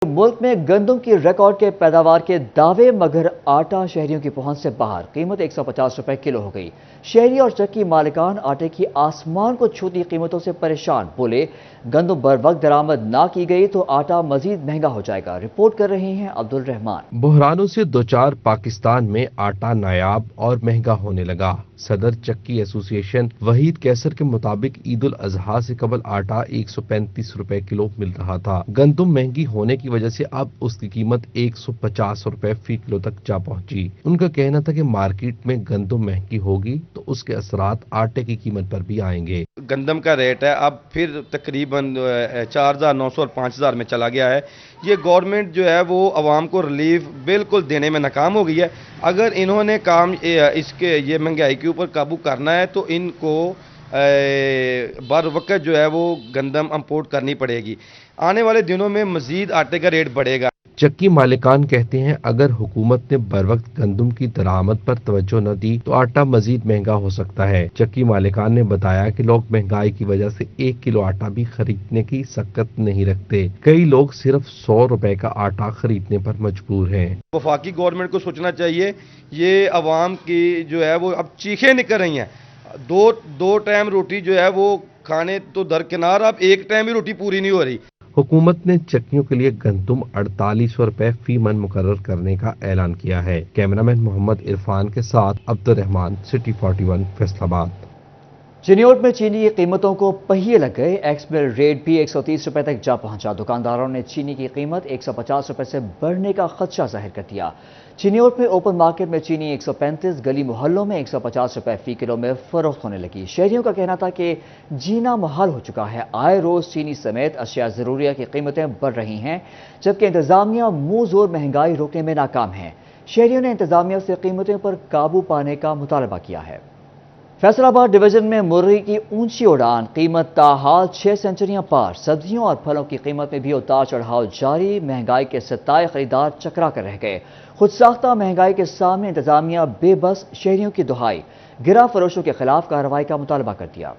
ملک میں گندم کی ریکارڈ کے پیداوار کے دعوے مگر آٹا شہریوں کی پہنچ سے باہر، قیمت 150 روپے کلو ہو گئی۔ شہری اور چکی مالکان آٹے کی آسمان کو چھوتی قیمتوں سے پریشان، بولے گندم بر وقت درآمد نہ کی گئی تو آٹا مزید مہنگا ہو جائے گا۔ رپورٹ کر رہے ہیں عبدالرحمان۔ بحرانوں سے دوچار پاکستان میں آٹا نایاب اور مہنگا ہونے لگا۔ صدر چکی ایسوسی ایشن وحید کیسر کے مطابق عید الاضحیٰ سے قبل آٹا 135 روپے کلو مل رہا تھا۔ گندم مہنگی ہونے کی وجہ سے اب اس کی قیمت 150 روپے فی کلو تک جا پہنچی۔ ان کا کہنا تھا کہ مارکیٹ میں گندم مہنگی ہوگی تو اس کے اثرات آٹے کی قیمت پر بھی آئیں گے۔ گندم کا ریٹ ہے اب پھر تقریباً 4,900 اور 5,000 میں چلا گیا ہے۔ یہ گورنمنٹ جو ہے وہ عوام کو ریلیف بالکل دینے میں ناکام ہو گئی ہے۔ اگر انہوں نے کام یہ مہنگائی کے اوپر قابو کرنا ہے تو ان کو بر وقت جو ہے وہ گندم امپورٹ کرنی پڑے گی۔ آنے والے دنوں میں مزید آٹے کا ریٹ بڑھے گا۔ چکی مالکان کہتے ہیں اگر حکومت نے بروقت گندم کی درآمد پر توجہ نہ دی تو آٹا مزید مہنگا ہو سکتا ہے۔ چکی مالکان نے بتایا کہ لوگ مہنگائی کی وجہ سے 1 کلو آٹا بھی خریدنے کی سکت نہیں رکھتے۔ کئی لوگ صرف 100 روپے کا آٹا خریدنے پر مجبور ہیں۔ وفاقی گورنمنٹ کو سوچنا چاہیے، یہ عوام کی جو ہے وہ اب چیخیں نکل رہی ہیں۔ دو ٹائم روٹی جو ہے وہ کھانے تو درکنار، اب ایک ٹائم بھی روٹی پوری نہیں ہو رہی۔ حکومت نے چکیوں کے لیے گندم 4800 روپے فی من مقرر کرنے کا اعلان کیا ہے۔ کیمرامین محمد عرفان کے ساتھ عبدالرحمان، سٹی 41، فیصل آباد۔ چنیوٹ میں چینی کی قیمتوں کو پہیے لگ گئے، ایکس مل ریٹ بھی 130 روپے تک جا پہنچا۔ دکانداروں نے چینی کی قیمت 150 روپے سے بڑھنے کا خدشہ ظاہر کر دیا۔ چنیوٹ میں اوپن مارکیٹ میں چینی 135، گلی محلوں میں 150 روپے فی کلو میں فروخت ہونے لگی۔ شہریوں کا کہنا تھا کہ جینا محال ہو چکا ہے، آئے روز چینی سمیت اشیاء ضروریہ کی قیمتیں بڑھ رہی ہیں، جبکہ انتظامیہ منہ زور مہنگائی روکنے میں ناکام ہے۔ شہریوں نے انتظامیہ سے قیمتوں پر قابو پانے کا مطالبہ کیا ہے۔ فیصل آباد ڈویژن میں مرغی کی اونچی اڑان، قیمت تاحال 6 سینچریاں پار۔ سبزیوں اور پھلوں کی قیمت میں بھی اتار چڑھاؤ جاری، مہنگائی کے ستائے خریدار چکرا کر رہ گئے۔ خود ساختہ مہنگائی کے سامنے انتظامیہ بے بس، شہریوں کی دہائی، گرا فروشوں کے خلاف کارروائی کا مطالبہ کر دیا۔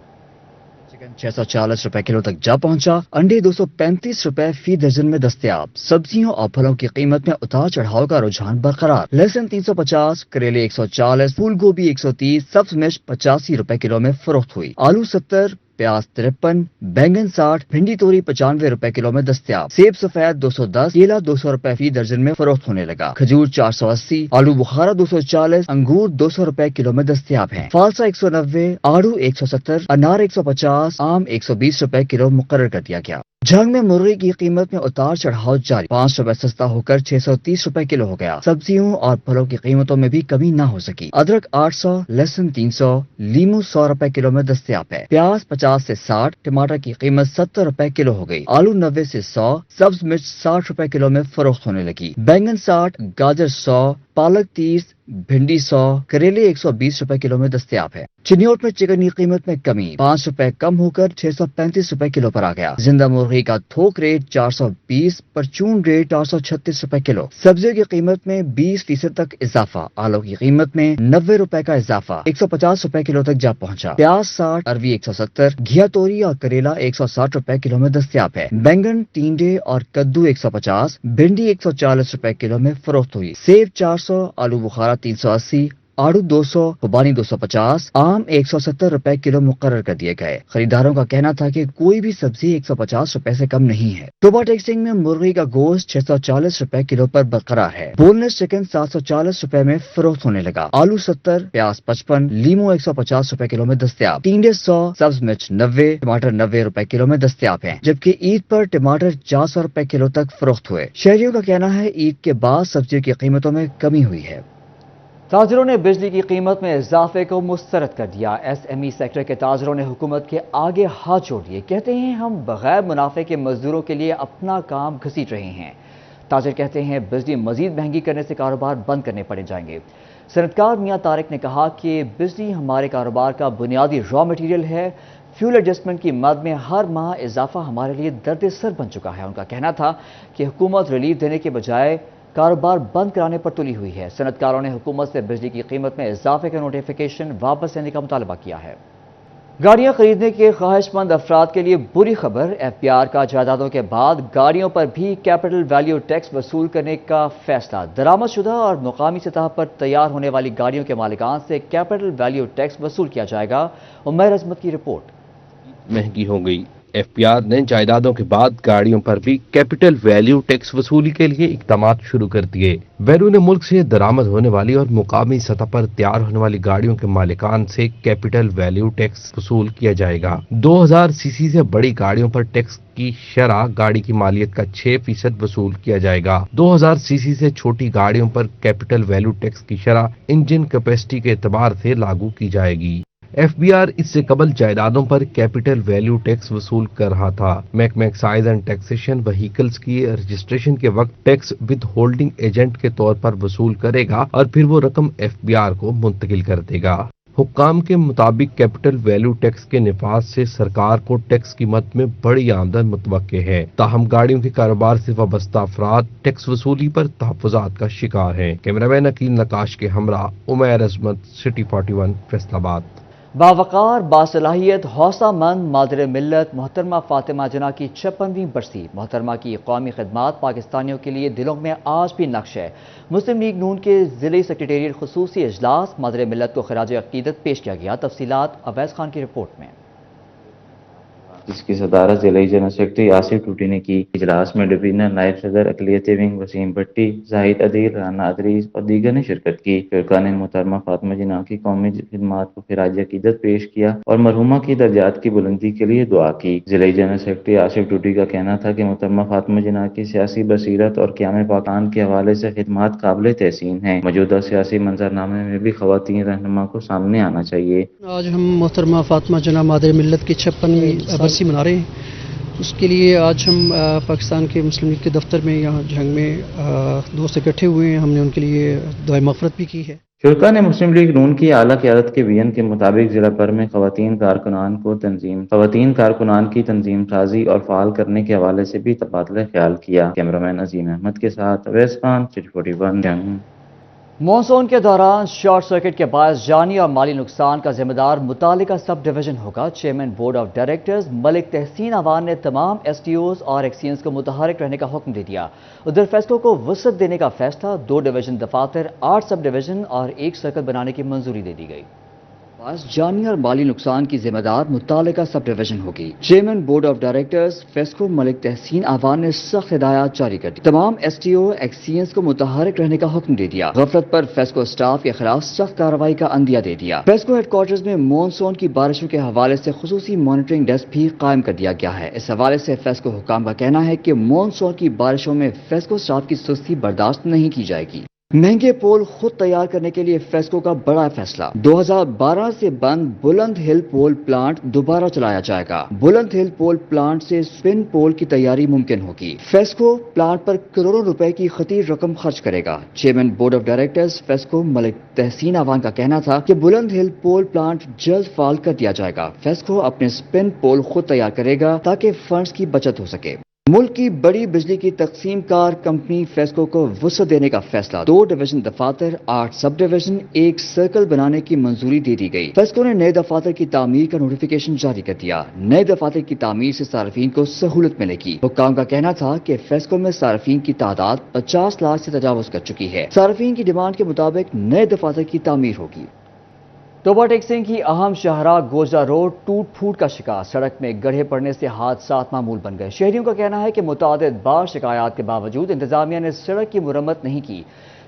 چکن 640 روپے کلو تک جا پہنچا، انڈے 235 روپے فی درجن میں دستیاب۔ سبزیوں اور پھلوں کی قیمت میں اتار چڑھاؤ کا رجحان برقرار، لہسن 350، کریلے 140، پھول گوبھی 130، سبز مرچ 85 روپے کلو میں فروخت ہوئی۔ آلو 70، پیاز 53، بینگن 60، بھنڈی توری 95 روپے کلو میں دستیاب۔ سیب سفید 210، کیلا 200 روپے فی درجن میں فروخت ہونے لگا۔ کھجور 480، آلو بخارا 240، انگور 200 روپے کلو میں دستیاب ہیں۔ فالسا 190، آڑو 170، انار 150، آم 120 روپے کلو مقرر کر دیا گیا۔ جھنگ میں مرغی کی قیمت میں اتار چڑھاؤ جاری، 5 روپے سستا ہو کر 630 روپے کلو ہو گیا۔ سبزیوں اور پھلوں کی قیمتوں میں بھی کمی نہ ہو سکی۔ ادرک 800، لہسن 300، لیمو 100 روپے کلو میں دستیاب ہے۔ پیاز 50 سے 60، ٹماٹر کی قیمت 70 روپے کلو ہو گئی۔ آلو 90 سے 100، سبز مرچ 60 روپے کلو میں فروخت ہونے لگی۔ بینگن 60، گاجر 100، پالک 30، بھنڈی 100، کریلے 120 روپے کلو میں دستیاب ہے۔ چنیوٹ میں چکن کی قیمت میں کمی، 5 روپے کم ہو کر 635 روپے کلو پر آ گیا۔ زندہ مرغی کا تھوک ریٹ 420، پرچون ریٹ 436 روپے کلو۔ سبزیوں کی قیمت میں 20% تک اضافہ، آلو کی قیمت میں 90 روپے کا اضافہ، 150 روپے کلو تک جا پہنچا۔ پیاز 60، اروی 170، گھیا توری اور کریلا 160 روپے کلو میں دستیاب ہے۔ بینگن، ٹینڈے اور کدو 150، بھنڈی 140 روپے کلو میں فروخت ہوئی۔ سیب 400، آلو بخارا 380، آڑو 200، خوبانی 250، آم 170 روپے کلو مقرر کر دیے گئے۔ خریداروں کا کہنا تھا کہ کوئی بھی سبزی 150 روپے سے کم نہیں ہے۔ صوبہ ٹیکسنگ میں مرغی کا گوشت 640 روپے کلو پر برقرار ہے۔ بون لیس چکن 740 روپے میں فروخت ہونے لگا۔ آلو 70، پیاز 55، لیمو 150 روپے کلو میں دستیاب۔ ٹینڈے 100، سبز مرچ 90، ٹماٹر 90 روپے کلو میں دستیاب ہیں، جبکہ عید پر ٹماٹر 400 روپے کلو تک فروخت ہوئے۔ شہریوں کا کہنا ہے عید کے بعد سبزیوں کی قیمتوں میں کمی ہوئی ہے۔ تاجروں نے بجلی کی قیمت میں اضافے کو مسترد کر دیا۔ ایس ایم ای سیکٹر کے تاجروں نے حکومت کے آگے ہاتھ جوڑ دیے، کہتے ہیں ہم بغیر منافع کے مزدوروں کے لیے اپنا کام گھسیٹ رہے ہیں۔ تاجر کہتے ہیں بجلی مزید مہنگی کرنے سے کاروبار بند کرنے پڑے جائیں گے۔ صنعتکار میاں طارق نے کہا کہ بجلی ہمارے کاروبار کا بنیادی را مٹیریل ہے، فیول ایڈجسٹمنٹ کی مد میں ہر ماہ اضافہ ہمارے لیے درد سر بن چکا ہے۔ ان کا کہنا تھا کہ حکومت ریلیف دینے کے بجائے کاروبار بند کرانے پر تلی ہوئی ہے۔ صنعتکاروں نے حکومت سے بجلی کی قیمت میں اضافے کا نوٹیفیکیشن واپس لینے کا مطالبہ کیا ہے۔ گاڑیاں خریدنے کے خواہش مند افراد کے لیے بری خبر، ایف پی آر کا جائیدادوں کے بعد گاڑیوں پر بھی کیپٹل ویلیو ٹیکس وصول کرنے کا فیصلہ۔ درآمد شدہ اور مقامی سطح پر تیار ہونے والی گاڑیوں کے مالکان سے کیپٹل ویلیو ٹیکس وصول کیا جائے گا۔ عمیر عظمت کی رپورٹ۔ مہنگی ہو گئی۔ ایف پی آر نے جائیدادوں کے بعد گاڑیوں پر بھی کیپٹل ویلیو ٹیکس وصولی کے لیے اقدامات شروع کر دیے۔ بیرون ملک سے درآمد ہونے والی اور مقامی سطح پر تیار ہونے والی گاڑیوں کے مالکان سے کیپٹل ویلیو ٹیکس وصول کیا جائے گا۔ 2000 سی سی سے بڑی گاڑیوں پر ٹیکس کی شرح گاڑی کی مالیت کا 6% وصول کیا جائے گا۔ 2000 سی سی سے چھوٹی گاڑیوں پر کیپٹل ویلیو ٹیکس کی شرح انجن کیپیسٹی کے اعتبار سے لاگو کی جائے گی۔ ایف بی آر اس سے قبل جائیدادوں پر کیپٹل ویلیو ٹیکس وصول کر رہا تھا۔ محکمہ ایکسائز اینڈ ٹیکسیشن وہیکلز کی رجسٹریشن کے وقت ٹیکس ود ہولڈنگ ایجنٹ کے طور پر وصول کرے گا اور پھر وہ رقم ایف بی آر کو منتقل کر دے گا۔ حکام کے مطابق کیپٹل ویلیو ٹیکس کے نفاذ سے سرکار کو ٹیکس قیمت میں بڑی آمدن متوقع ہے، تاہم گاڑیوں کے کاروبار سے وابستہ افراد ٹیکس وصولی پر تحفظات کا شکار ہیں۔ کیمرہ مین عقیل نقاش کے ہمراہ عمیر عظمت، سٹی 41، فیصل آباد۔ باوقار، باصلاحیت، حوصلہ مند مادر ملت محترمہ فاطمہ جناح کی 56ویں برسی۔ محترمہ کی قومی خدمات پاکستانیوں کے لیے دلوں میں آج بھی نقش ہے۔ مسلم لیگ نون کے ضلعی سیکریٹریٹ خصوصی اجلاس مادر ملت کو خراج عقیدت پیش کیا گیا۔ تفصیلات اویس خان کی رپورٹ میں۔ جس کی صدارت ضلعی جنرل سیکرٹری آصف ٹوٹی نے کی۔ اجلاس میں ڈویژنل نائب صدر اقلیتی ونگ وسیم بھٹی، زاہد عدیل، رانا ادریس اور دیگر نے شرکت کی۔ شرکاء نے محترمہ فاطمہ جناح کی قومی خدمات کو خراج عقیدت پیش کیا اور مرحومہ کی درجات کی بلندی کے لیے دعا کی۔ ضلعی جنرل سیکرٹری آصف ٹوٹی کا کہنا تھا کہ محترمہ فاطمہ جناح کی سیاسی بصیرت اور قیام پاکستان کے حوالے سے خدمات قابل تحسین ہیں۔ موجودہ سیاسی منظرنامے میں بھی خواتین رہنما کو سامنے آنا چاہیے۔ آج ہم محترمہ فاطمہ جناح مادر ملت کی 56ویں برسی منا رہے ہیں۔ اس کے لیے آج ہم پاکستان کے مسلم لیگ کے دفتر میں یہاں جھنگ میں دوست اکٹھے ہوئے ہیں۔ ہم نے ان کے لیے دعائے مغفرت بھی کی ہے۔ شرکاء نے مسلم لیگ نون کی اعلیٰ قیادت کے ویژن کے مطابق ضلع بھر میں خواتین کارکنان کی تنظیم سازی اور فعال کرنے کے حوالے سے بھی تبادلہ خیال کیا۔ کیمرہ مین عظیم احمد کے ساتھ اویس خان، سٹی 41، جنگ۔ مانسون کے دوران شارٹ سرکٹ کے باعث جانی اور مالی نقصان کا ذمہ دار متعلقہ سب ڈویژن ہوگا۔ چیئرمین بورڈ آف ڈائریکٹرز ملک تحسین آوان نے تمام ایس ٹی اوز اور ایکسیئنز کو متحرک رہنے کا حکم دے دیا۔ ادھر فیصلوں کو وسعت دینے کا فیصلہ، 2 ڈویژن دفاتر، 8 سب ڈویژن اور 1 سرکل بنانے کی منظوری دے دی گئی۔ جانی اور مالی نقصان کی ذمہ دار متعلقہ سب ڈویژن ہوگی۔ Chairman board of directors FESCO Malik Tehseen Awan نے سخت ہدایات جاری کر دی۔ تمام ایس ٹی او ایکسیئنز کو متحرک رہنے کا حکم دے دیا۔ غفلت پر فیسکو اسٹاف کے خلاف سخت کارروائی کا عندیہ دے دیا۔ فیسکو ہیڈ کوارٹرز میں مانسون کی بارشوں کے حوالے سے خصوصی مانیٹرنگ ڈیسک بھی قائم کر دیا گیا ہے۔ اس حوالے سے فیسکو حکام کا کہنا ہے کہ مانسون کی بارشوں میں فیسکو اسٹاف کی سستی برداشت نہیں کی جائے گی۔ مہنگے پول خود تیار کرنے کے لیے فیسکو کا بڑا فیصلہ، 2012 سے بند بلند ہل پول پلانٹ دوبارہ چلایا جائے گا۔ بلند ہل پول پلانٹ سے سپن پول کی تیاری ممکن ہوگی۔ فیسکو پلانٹ پر کروڑوں روپے کی خطیر رقم خرچ کرے گا۔ Chairman board of directors FESCO Malik Tehseen Awan کا کہنا تھا کہ بلند ہل پول پلانٹ جلد فعال کر دیا جائے گا۔ فیسکو اپنے سپن پول خود تیار کرے گا تاکہ فنڈز کی بچت ہو سکے۔ ملک کی بڑی بجلی کی تقسیم کار کمپنی فیسکو کو وسعت دینے کا فیصلہ، 2 ڈویژن دفاتر، 8 سب ڈویژن، 1 سرکل بنانے کی منظوری دے دی گئی۔ فیسکو نے نئے دفاتر کی تعمیر کا نوٹیفیکیشن جاری کر دیا۔ نئے دفاتر کی تعمیر سے صارفین کو سہولت ملے گی۔ حکام کا کہنا تھا کہ فیسکو میں صارفین کی تعداد 50 لاکھ سے تجاوز کر چکی ہے۔ صارفین کی ڈیمانڈ کے مطابق نئے دفاتر کی تعمیر ہوگی۔ توبہ ٹیکسنگ کی اہم شاہراہ گوجرا روڈ ٹوٹ پھوٹ کا شکار، سڑک میں گڑھے پڑنے سے حادثات معمول بن گئے۔ شہریوں کا کہنا ہے کہ متعدد بار شکایات کے باوجود انتظامیہ نے سڑک کی مرمت نہیں کی۔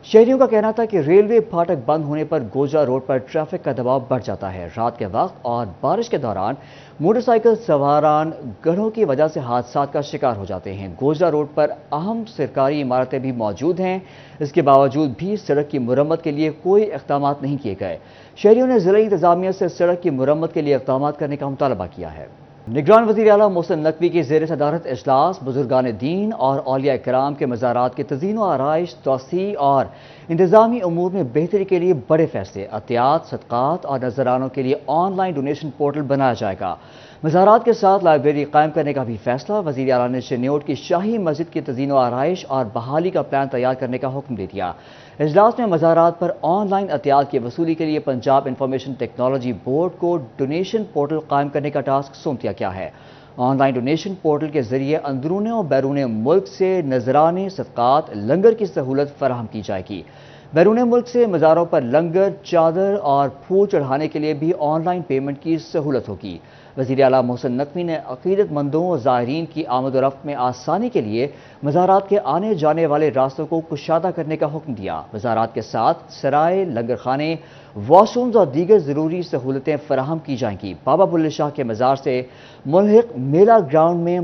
شہریوں کا کہنا تھا کہ ریلوے پھاٹک بند ہونے پر گوجرا روڈ پر ٹریفک کا دباؤ بڑھ جاتا ہے۔ رات کے وقت اور بارش کے دوران موٹر سائیکل سواران گڑھوں کی وجہ سے حادثات کا شکار ہو جاتے ہیں۔ گوجرا روڈ پر اہم سرکاری عمارتیں بھی موجود ہیں، اس کے باوجود بھی سڑک کی مرمت کے لیے کوئی اقدامات نہیں کیے گئے۔ شہریوں نے ضلعی انتظامیہ سے سڑک کی مرمت کے لیے اقدامات کرنے کا مطالبہ کیا ہے۔ نگران وزیر اعلیٰ محسن نقوی کی زیر صدارت اجلاس، بزرگان دین اور اولیاء کرام کے مزارات کی تزئین و آرائش، توسیع اور انتظامی امور میں بہتری کے لیے بڑے فیصلے، عطیات، صدقات اور نذرانوں کے لیے آن لائن ڈونیشن پورٹل بنایا جائے گا۔ مزارات کے ساتھ لائبریری قائم کرنے کا بھی فیصلہ، وزیر اعلیٰ نے چنیوٹ کی شاہی مسجد کی تزئین و آرائش اور بحالی کا پلان تیار کرنے کا حکم دے دیا۔ اجلاس میں مزارات پر آن لائن عطیات کی وصولی کے لیے پنجاب انفارمیشن ٹیکنالوجی بورڈ کو ڈونیشن پورٹل قائم کرنے کا ٹاسک سونپ دیا گیا ہے۔ آن لائن ڈونیشن پورٹل کے ذریعے اندرون و بیرون ملک سے نذرانے، صدقات، لنگر کی سہولت فراہم کی جائے گی۔ بیرون ملک سے مزاروں پر لنگر، چادر اور پھول چڑھانے کے لیے بھی آن لائن پیمنٹ کی سہولت ہوگی۔ وزیر اعلیٰ محسن نقوی نے عقیدت مندوں اور زائرین کی آمد و رفت میں آسانی کے لیے مزارات کے آنے جانے والے راستوں کو کشادہ کرنے کا حکم دیا۔ مزارات کے ساتھ سرائے، لنگر خانے، واش رومز اور دیگر ضروری سہولتیں فراہم کی جائیں گی۔ بابا بلے شاہ کے مزار سے ملحق میلہ گراؤنڈ میں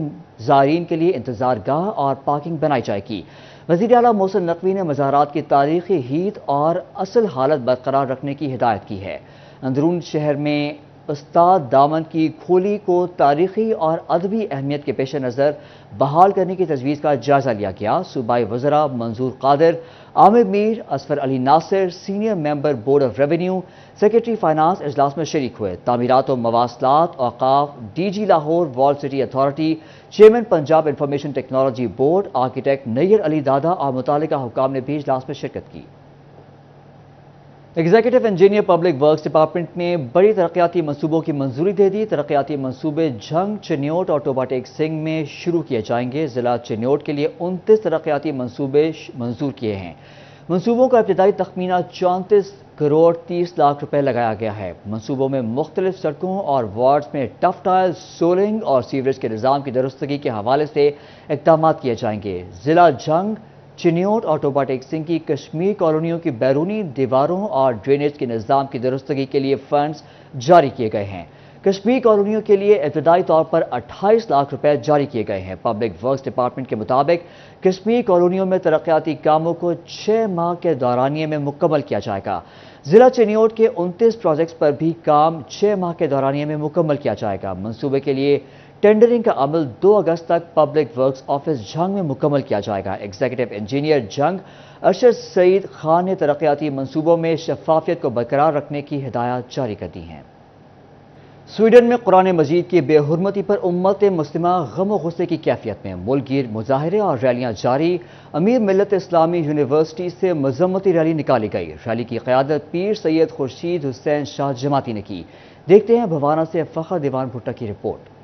زائرین کے لیے انتظار گاہ اور پارکنگ بنائی جائے گی۔ وزیر اعلیٰ محسن نقوی نے مزارات کی تاریخی ہیت اور اصل حالت برقرار رکھنے کی ہدایت کی ہے۔ اندرون شہر میں استاد دامن کی کھولی کو تاریخی اور ادبی اہمیت کے پیش نظر بحال کرنے کی تجویز کا جائزہ لیا گیا۔ صوبائی وزراء Manzoor Qadir, Amir Mir, Asfar Ali Nasir, senior member board of revenue, secretary finance اجلاس میں شریک ہوئے۔ تعمیرات و مواصلات، اوقاف، D G Lahore wall city authority, chairman Punjab information technology board, architect Nayyar Ali Dada اور متعلقہ حکام نے بھی اجلاس میں شرکت کی۔ Executive engineer public works department نے بڑی ترقیاتی منصوبوں کی منظوری دے دی۔ ترقیاتی منصوبے جھنگ، چنیوٹ اور ٹوبا ٹیک سنگھ میں شروع کیے جائیں گے۔ ضلع چنیوٹ کے لیے 29 ترقیاتی منصوبے منظور کیے ہیں۔ منصوبوں کا ابتدائی تخمینہ 34 کروڑ 30 لاکھ روپے لگایا گیا ہے۔ منصوبوں میں مختلف سڑکوں اور وارڈز میں ٹف ٹائل، سولنگ اور سیوریج کے نظام کی درستگی کے حوالے سے اقدامات کیے جائیں گے۔ ضلع جھنگ، چنیوٹ اور ٹوبا ٹیک سنگھ کی کشمیر کالونیوں کی بیرونی دیواروں اور ڈرینیج کے نظام کی درستگی کے لیے فنڈز جاری کیے گئے ہیں۔ کشمیر کالونیوں کے لیے ابتدائی طور پر 28 لاکھ روپے جاری کیے گئے ہیں۔ پبلک ورکس ڈپارٹمنٹ کے مطابق کشمیر کالونیوں میں ترقیاتی کاموں کو 6 ماہ کے دورانیے میں مکمل کیا جائے گا۔ ضلع چنیوٹ کے 29 پروجیکٹس پر بھی کام 6 ماہ کے دورانیے میں مکمل کیا جائے گا۔ منصوبے کے لیے ٹینڈرنگ کا عمل 2 اگست تک پبلک ورکس آفس جھنگ میں مکمل کیا جائے گا۔ ایگزیکٹو انجینئر جھنگ ارشد سعید خان نے ترقیاتی منصوبوں میں شفافیت کو برقرار رکھنے کی ہدایات جاری کر دی ہیں۔ سویڈن میں قرآن مجید کی بے حرمتی پر امت مسلمہ غم و غصے کی کیفیت میں، ملک گیر مظاہرے اور ریلیاں جاری۔ امیر ملت اسلامی یونیورسٹی سے مذمتی ریلی نکالی گئی۔ ریلی کی قیادت پیر سید خورشید حسین شاہ جماعتی نے کی۔ دیکھتے ہیں بھوانہ سے فخر دیوان بھٹا کی رپورٹ۔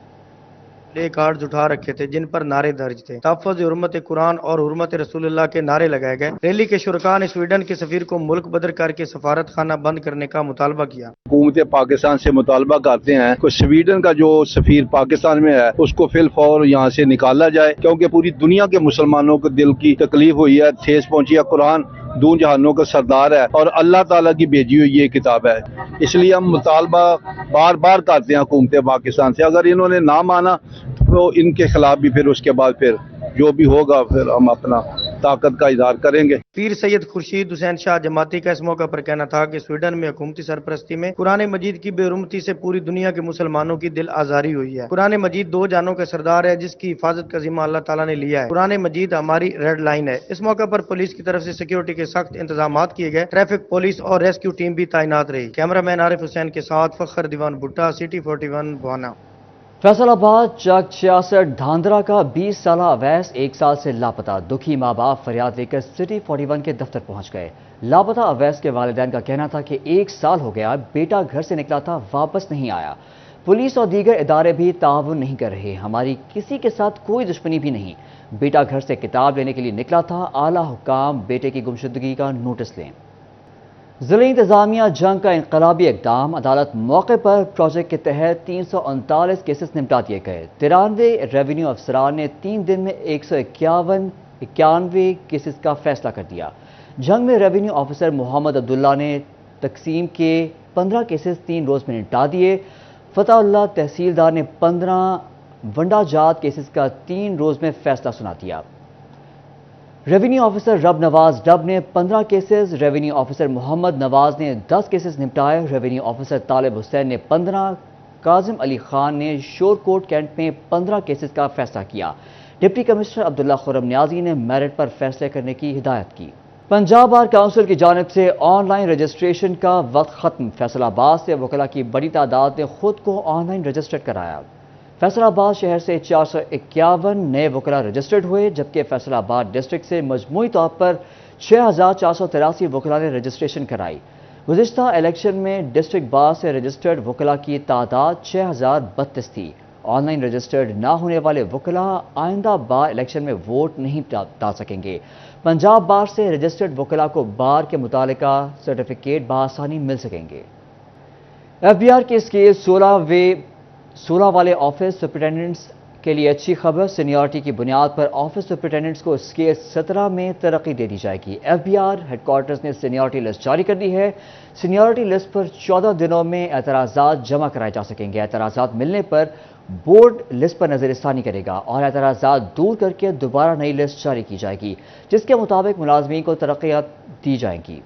کارڈز اٹھا رکھے تھے جن پر نعرے درج تھے۔ تحفظ حرمت قرآن اور حرمت رسول اللہ کے نعرے لگائے گئے۔ ریلی کے شرکاء نے سویڈن کے سفیر کو ملک بدر کر کے سفارت خانہ بند کرنے کا مطالبہ کیا۔ حکومت پاکستان سے مطالبہ کرتے ہیں کہ سویڈن کا جو سفیر پاکستان میں ہے اس کو فی الفور یہاں سے نکالا جائے، کیونکہ پوری دنیا کے مسلمانوں کو دل کی تکلیف ہوئی ہے، ٹھیس پہنچی ہے۔ قرآن دون جہانوں کا سردار ہے اور اللہ تعالیٰ کی بھیجی ہوئی یہ کتاب ہے، اس لیے ہم مطالبہ بار بار کرتے ہیں حکومت پاکستان سے۔ اگر انہوں نے نہ مانا تو ان کے خلاف بھی پھر اس کے بعد پھر جو بھی ہوگا پھر ہم اپنا طاقت کا اظہار کریں گے۔ پیر سید خورشید حسین شاہ جماعتی کا اس موقع پر کہنا تھا کہ سویڈن میں حکومتی سرپرستی میں قرآن مجید کی بے حرمتی سے پوری دنیا کے مسلمانوں کی دل آزاری ہوئی ہے۔ قرآن مجید 2 جانوں کا سردار ہے جس کی حفاظت کا ذمہ اللہ تعالیٰ نے لیا ہے۔ قرآن مجید ہماری ریڈ لائن ہے۔ اس موقع پر پولیس کی طرف سے سیکیورٹی کے سخت انتظامات کیے گئے۔ ٹریفک پولیس اور ریسکیو ٹیم بھی تعینات رہی۔ کیمرہ مین عارف حسین کے ساتھ فخر دیوان بھٹا، سٹی 41 بھوانہ۔ فیصل آباد چک 66 دھاندرا کا 20 سالہ اویس 1 سال سے لاپتہ۔ دکھی ماں باپ فریاد لے کر سٹی 41 کے دفتر پہنچ گئے۔ لاپتہ اویس کے والدین کا کہنا تھا کہ 1 سال ہو گیا، بیٹا گھر سے نکلا تھا، واپس نہیں آیا۔ پولیس اور دیگر ادارے بھی تعاون نہیں کر رہے۔ ہماری کسی کے ساتھ کوئی دشمنی بھی نہیں، بیٹا گھر سے کتاب لینے کے لیے نکلا تھا، اعلیٰ حکام بیٹے کی گمشدگی کا نوٹس لیں۔ ضلعی انتظامیہ جنگ کا انقلابی اقدام، عدالت موقع پر پروجیکٹ کے تحت 339 کیسز نمٹا دیے گئے۔ 93 ریونیو افسران نے 3 دن میں 191 کیسز کا فیصلہ کر دیا۔ جنگ میں ریونیو آفیسر محمد عبداللہ نے تقسیم کے 15 کیسز 3 روز میں نمٹا دیے۔ فتح اللہ تحصیلدار نے 15 ونڈا جات کیسز کا 3 روز میں فیصلہ سنا دیا۔ ریونیو آفیسر رب نواز ڈب نے 15 کیسز، ریونیو آفیسر محمد نواز نے 10 کیسز نمٹائے، ریونیو آفیسر طالب حسین نے 15، کاظم علی خان نے شور کوٹ کینٹ میں 15 کیسز کا فیصلہ کیا۔ ڈپٹی کمشنر عبداللہ خرم نیازی نے میرٹ پر فیصلے کرنے کی ہدایت کی۔ پنجاب بار کونسل کی جانب سے آن لائن رجسٹریشن کا وقت ختم۔ فیصل آباد سے وکلاء کی بڑی تعداد نے خود کو آن لائن رجسٹرڈ کرایا۔ فیصل آباد شہر سے 451 نئے وکلاء رجسٹرڈ ہوئے، جبکہ فیصل آباد ڈسٹرکٹ سے مجموعی طور پر 6483 وکلاء نے رجسٹریشن کرائی۔ گزشتہ الیکشن میں ڈسٹرکٹ بار سے رجسٹرڈ وکلاء کی تعداد 6032 تھی۔ آن لائن رجسٹرڈ نہ ہونے والے وکلاء آئندہ بار الیکشن میں ووٹ نہیں ڈال سکیں گے۔ پنجاب بار سے رجسٹرڈ وکلاء کو بار کے متعلقہ سرٹیفکیٹ بآسانی مل سکیں گے۔ ایف بی آر کے اسکیل 16 والے آفس سپرنٹینڈنٹس کے لیے اچھی خبر، سینیورٹی کی بنیاد پر آفس سپرنٹینڈنٹس کو اسکیل 17 میں ترقی دے دی جائے گی۔ F B R headquarters نے سینیورٹی لسٹ جاری کر دی ہے۔ سینیورٹی لسٹ پر 14 دنوں میں اعتراضات جمع کرائے جا سکیں گے۔ اعتراضات ملنے پر بورڈ لسٹ پر نظر ثانی کرے گا اور اعتراضات دور کر کے دوبارہ نئی لسٹ جاری کی جائے گی، جس کے مطابق ملازمین کو ترقیات دی جائیں گی۔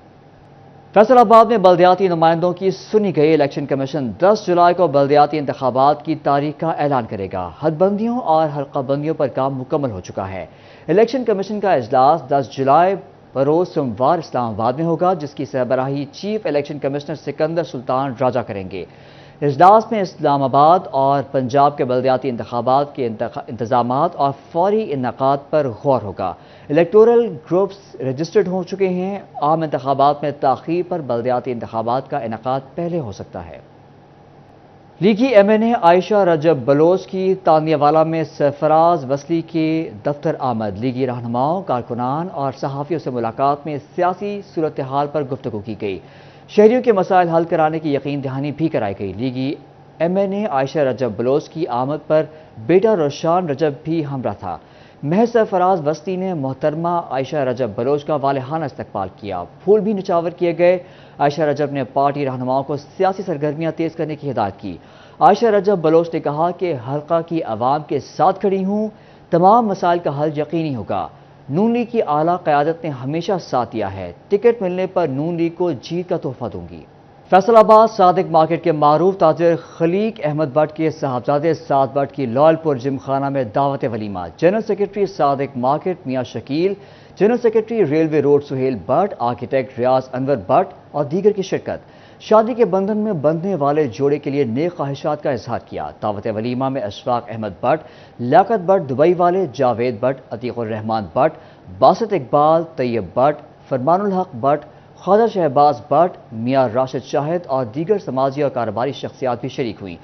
فیصل آباد میں بلدیاتی نمائندوں کی سنی گئی۔ الیکشن کمیشن 10 جولائی کو بلدیاتی انتخابات کی تاریخ کا اعلان کرے گا۔ حد بندیوں اور حلقہ بندیوں پر کام مکمل ہو چکا ہے۔ الیکشن کمیشن کا اجلاس 10 جولائی بروز سوموار اسلام آباد میں ہوگا، جس کی سربراہی چیف الیکشن کمشنر سکندر سلطان راجہ کریں گے۔ اجلاس میں اسلام آباد اور پنجاب کے بلدیاتی انتخابات کے انتظامات اور فوری انعقاد پر غور ہوگا۔ الیکٹورل گروپس رجسٹرڈ ہو چکے ہیں۔ عام انتخابات میں تاخیر پر بلدیاتی انتخابات کا انعقاد پہلے ہو سکتا ہے۔ لیگی ایم این اے عائشہ رجب بلوچ کی تانیہ والا میں سرفراز وصلی کے دفتر آمد۔ لیگی رہنماؤں، کارکنان اور صحافیوں سے ملاقات میں سیاسی صورتحال پر گفتگو کی گئی۔ شہریوں کے مسائل حل کرانے کی یقین دہانی بھی کرائی گئی۔ لیگی ایم این اے عائشہ رجب بلوچ کی آمد پر بیٹا روشان رجب بھی ہمراہ تھا۔ محض سرفراز وسطی نے محترمہ عائشہ رجب بلوچ کا والہانہ استقبال کیا، پھول بھی نچاور کیے گئے۔ عائشہ رجب نے پارٹی رہنماؤں کو سیاسی سرگرمیاں تیز کرنے کی ہدایت کی۔ عائشہ رجب بلوچ نے کہا کہ حلقہ کی عوام کے ساتھ کھڑی ہوں، تمام مسائل کا حل یقینی ہوگا۔ نون لیگ کی اعلیٰ قیادت نے ہمیشہ ساتھ دیا ہے، ٹکٹ ملنے پر نون لیگ کو جیت کا تحفہ دوں گی۔ فیصل آباد صادق مارکیٹ کے معروف تاجر خلیق احمد بٹ کے صاحبزادے سعد بٹ کی لال پور جم خانہ میں دعوت ولیمہ۔ General secretary Sadiq market Mian Shakeel, general secretary railway road Sohail Butt, architect Riaz Anwar Butt اور دیگر کی شرکت۔ شادی کے بندھن میں بندھنے والے جوڑے کے لیے نیک خواہشات کا اظہار کیا۔ دعوت ولیمہ میں اشفاق احمد بٹ، لیاقت بٹ دبئی والے، Javed Butt, Atiq ur Rahman Butt, Basit Iqbal, Tayyab Butt, Farman ul Haq but, Khwaja Shahbaz but, میاں راشد شاہد اور دیگر سماجی اور کاروباری شخصیات بھی شریک ہوئیں۔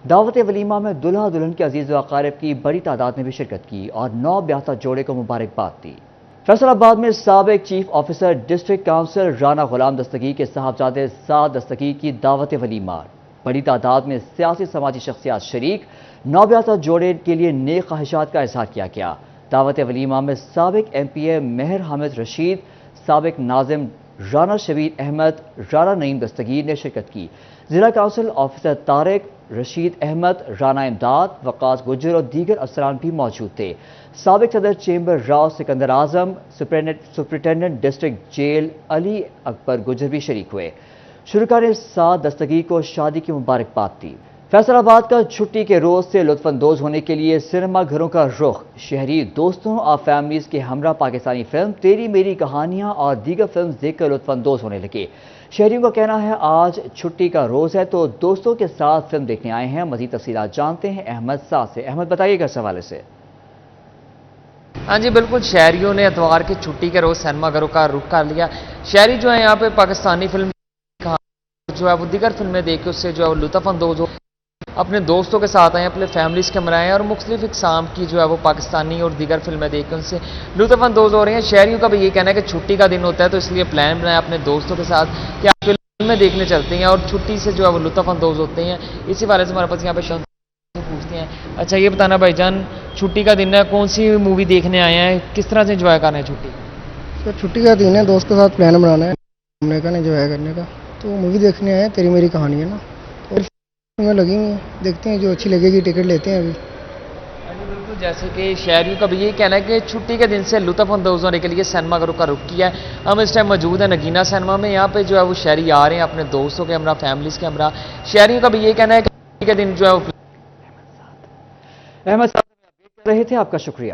دعوت ولیمہ میں دلہا دلہن کے عزیز و اقارب کی بڑی تعداد نے بھی شرکت کی اور نو بیاہتا جوڑے کو مبارکباد دی۔ فیصل آباد میں سابق chief officer district council Rana Ghulam Dastgir کے صاحبزادے سعد دستگیر کی دعوت ولیمہ۔ بڑی تعداد میں سیاسی سماجی شخصیات شریک، نو بیاہتا جوڑے کے لیے نیک خواہشات کا اظہار کیا گیا۔ دعوت ولیمہ میں سابق ایم پی اے مہر حامد رشید، سابق ناظم رانا شبیر احمد، رانا نعیم دستگیر نے شرکت کی۔ ضلع کونسل آفیسر طارق، رشید احمد، رانا امداد، وقاص گجر اور دیگر افسران بھی موجود تھے۔ سابق صدر چیمبر راؤ سکندر اعظم، سپرنٹینڈنٹ ڈسٹرکٹ جیل علی اکبر گجر بھی شریک ہوئے۔ شرکاء نے سعد دستگیر کو شادی کی مبارکباد دی۔ فیصل آباد کا چھٹی کے روز سے لطف اندوز ہونے کے لیے سنیما گھروں کا رخ۔ شہری دوستوں اور فیملیز کے ہمراہ پاکستانی فلم تیری میری کہانیاں اور دیگر فلم دیکھ کر لطف اندوز ہونے لگے۔ شہریوں کا کہنا ہے آج چھٹی کا روز ہے تو دوستوں کے ساتھ فلم دیکھنے آئے ہیں۔ مزید تفصیلات جانتے ہیں احمد سعد سے۔ احمد بتائیے گا اس حوالے سے۔ ہاں جی بالکل، شہریوں نے اتوار کی چھٹی کے روز سینما گھروں کا رخ کر لیا۔ شہری جو ہے یہاں پہ پاکستانی فلم جو ہے وہ دیگر فلمیں دیکھ کے اس سے جو ہے وہ لطف اندوز ہو، اپنے دوستوں کے ساتھ آئے ہیں، اپنے فیملیز کے ہمراہ ہیں اور مختلف اقسام کی جو ہے وہ پاکستانی اور دیگر فلمیں دیکھ کے ان سے لطف اندوز ہو رہے ہیں۔ شہریوں کا بھی یہ کہنا ہے کہ چھٹی کا دن ہوتا ہے تو اس لیے پلان بنایا اپنے دوستوں کے ساتھ کہ آپ فلمیں دیکھنے چلتے ہیں اور چھٹی سے جو ہے وہ لطف اندوز ہوتے ہیں۔ اسی بارے سے ہمارے پاس یہاں پہ پوچھتے ہیں۔ اچھا یہ بتانا بھائی جان، چھٹی کا دن ہے، کون سی مووی دیکھنے آئے ہیں، کس طرح سے انجوائے کر رہے ہیں چھٹی؟ سر چھٹی کا دن ہے، دوست کے ساتھ پلان بنانا ہے، گھومنے کا، انجوائے کرنے کا، تو مووی دیکھنے آئے ہیں تیری میری کہانی ہے نا، اور فلمیں لگی ہوئی ہیں، دیکھتے ہیں جو اچھی لگے گی ٹکٹ لیتے ہیں ابھی۔ بالکل، جیسے کہ شہریوں کا بھی یہ کہنا ہے کہ چھٹی کے دن سے لطف اندوز ہونے کے لیے سینما گھروں کا رخ کیا ہے۔ ہم اس ٹائم موجود ہیں نگینہ سینما میں، یہاں پہ جو ہے وہ شہری آ رہے ہیں اپنے دوستوں کے ہمراہ، فیملیز کے ہمراہ۔ شہریوں کا بھی یہ کہنا ہے کہ چھٹی کے دن جو ہے وہ احمد صاحب کر رہے تھے، آپ کا شکریہ۔